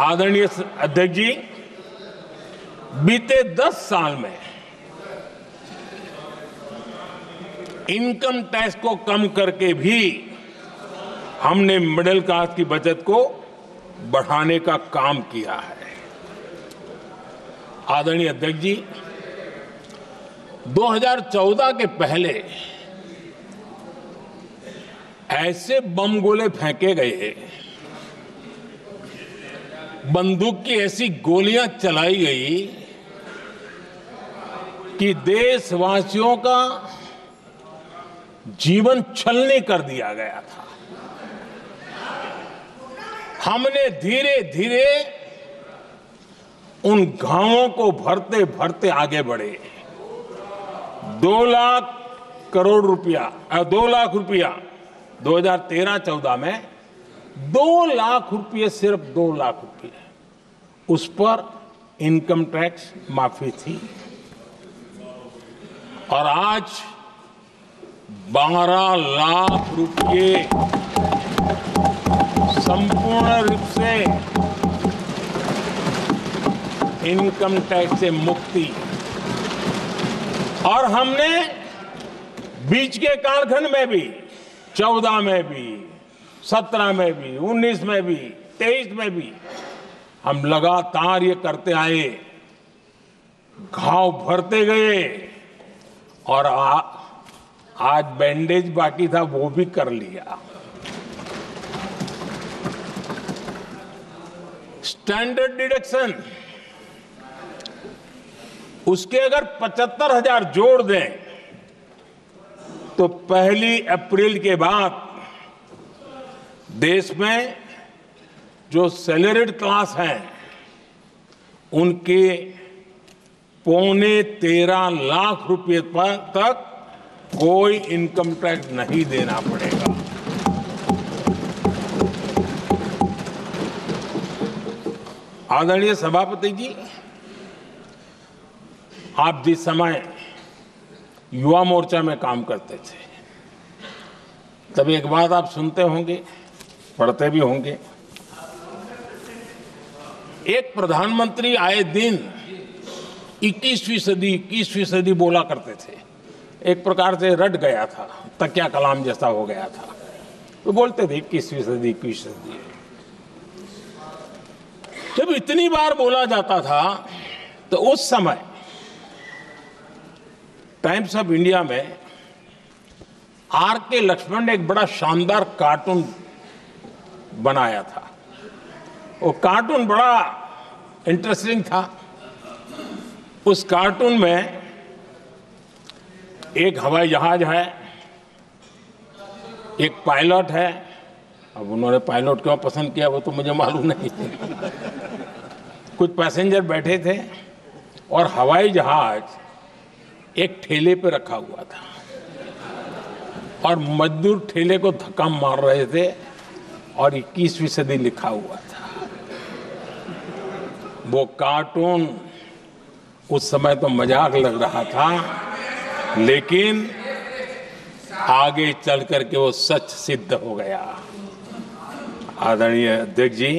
आदरणीय अध्यक्ष जी, बीते 10 साल में इनकम टैक्स को कम करके भी हमने मिडिल क्लास की बचत को बढ़ाने का काम किया है। आदरणीय अध्यक्ष जी, 2014 के पहले ऐसे बम गोले फेंके गए, बंदूक की ऐसी गोलियां चलाई गई कि देशवासियों का जीवन छलनी कर दिया गया था। हमने धीरे धीरे उन घावों को भरते भरते आगे बढ़े। 2 लाख करोड़ रुपया 2 लाख रुपया 2013-14 में 2 लाख रुपये, सिर्फ 2 लाख रुपये उस पर इनकम टैक्स माफी थी। और आज 12 लाख रुपये संपूर्ण रूप से इनकम टैक्स से मुक्ति। और हमने बीच के कालखंड में भी 14 में भी, 17 में भी, 19 में भी, 23 में भी हम लगातार ये करते आए, घाव भरते गए और आज बैंडेज बाकी था वो भी कर लिया। स्टैंडर्ड डिडक्शन उसके अगर 75,000 जोड़ दें तो 1 अप्रैल के बाद देश में जो सैलरीड क्लास हैं उनके 13.25 लाख रुपए तक कोई इनकम टैक्स नहीं देना पड़ेगा। आदरणीय सभापति जी, आप जिस समय युवा मोर्चा में काम करते थे तब एक बात आप सुनते होंगे, पढ़ते भी होंगे। एक प्रधानमंत्री आए दिन 21वीं सदी बोला करते थे। एक प्रकार से रट गया था, तकिया कलाम जैसा हो गया था, तो बोलते थे 21वीं सदी। जब इतनी बार बोला जाता था तो उस समय टाइम्स ऑफ इंडिया में आर.के. लक्ष्मण ने एक बड़ा शानदार कार्टून बनाया था। वो कार्टून बड़ा इंटरेस्टिंग था। उस कार्टून में एक हवाई जहाज है, एक पायलट है। अब उन्होंने पायलट क्यों पसंद किया वो तो मुझे मालूम नहीं। कुछ पैसेंजर बैठे थे और हवाई जहाज एक ठेले पे रखा हुआ था और मजदूर ठेले को धक्का मार रहे थे और 21वीं सदी लिखा हुआ था। वो कार्टून उस समय तो मजाक लग रहा था, लेकिन आगे चल करके वो सच सिद्ध हो गया। आदरणीय अध्यक्ष जी,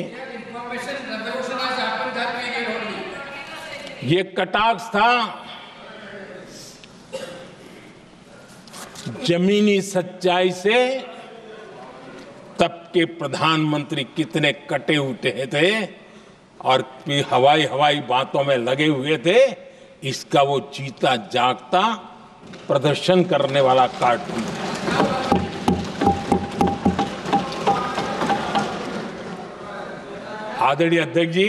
ये कटाक्ष था जमीनी सच्चाई से। तब के प्रधानमंत्री कितने कटे उठे थे और हवाई बातों में लगे हुए थे, इसका वो जीता जागता प्रदर्शन करने वाला कार्टून था। आदरणीय अध्यक्ष जी,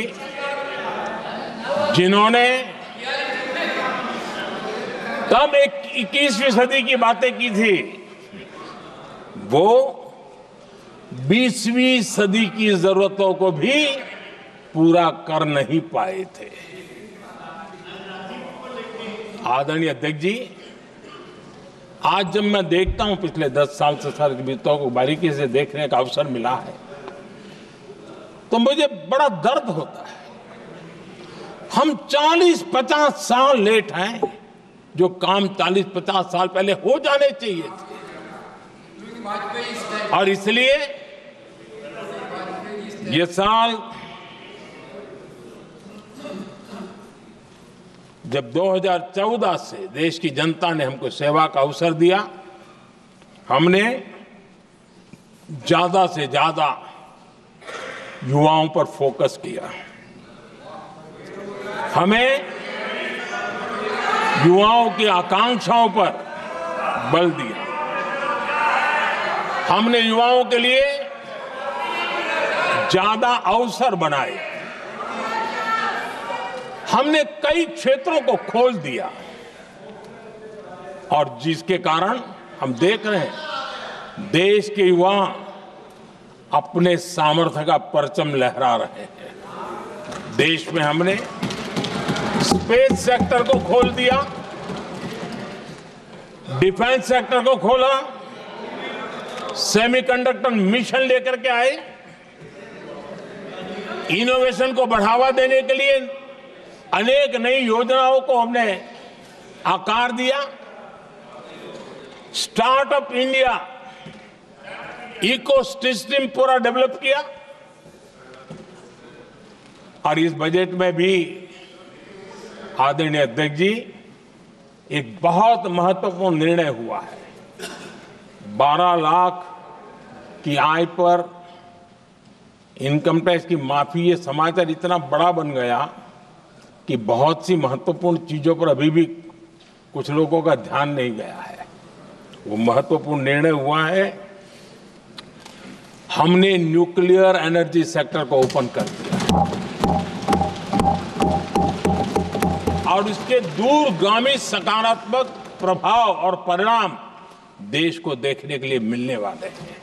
जिन्होंने तब 21वीं सदी की बातें की थी, वो 20वीं सदी की जरूरतों को भी पूरा कर नहीं पाए थे। आदरणीय अध्यक्ष जी, आज जब मैं देखता हूं, पिछले 10 साल से सारी विषयों को बारीकी से देखने का अवसर मिला है, तो मुझे बड़ा दर्द होता है। हम 40-50 साल लेट हैं, जो काम 40-50 साल पहले हो जाने चाहिए थे। और इसलिए ये साल जब 2014 से देश की जनता ने हमको सेवा का अवसर दिया, हमने ज्यादा से ज्यादा युवाओं पर फोकस किया। हमें युवाओं की आकांक्षाओं पर बल दिया। हमने युवाओं के लिए ज्यादा अवसर बनाए। हमने कई क्षेत्रों को खोल दिया और जिसके कारण हम देख रहे हैं देश के युवा अपने सामर्थ्य का परचम लहरा रहे हैं। देश में हमने स्पेस सेक्टर को खोल दिया, डिफेंस सेक्टर को खोला, सेमीकंडक्टर मिशन लेकर के आए, इनोवेशन को बढ़ावा देने के लिए अनेक नई योजनाओं को हमने आकार दिया। स्टार्टअप इंडिया इकोसिस्टम पूरा डेवलप किया और इस बजट में भी आदरणीय अध्यक्ष जी एक बहुत महत्वपूर्ण निर्णय हुआ है। 12 लाख की आय पर इनकम टैक्स की माफी, ये समाचार इतना बड़ा बन गया कि बहुत सी महत्वपूर्ण चीजों पर अभी भी कुछ लोगों का ध्यान नहीं गया है। वो महत्वपूर्ण निर्णय हुआ है, हमने न्यूक्लियर एनर्जी सेक्टर को ओपन कर दिया और इसके दूरगामी सकारात्मक प्रभाव और परिणाम देश को देखने के लिए मिलने वाले हैं।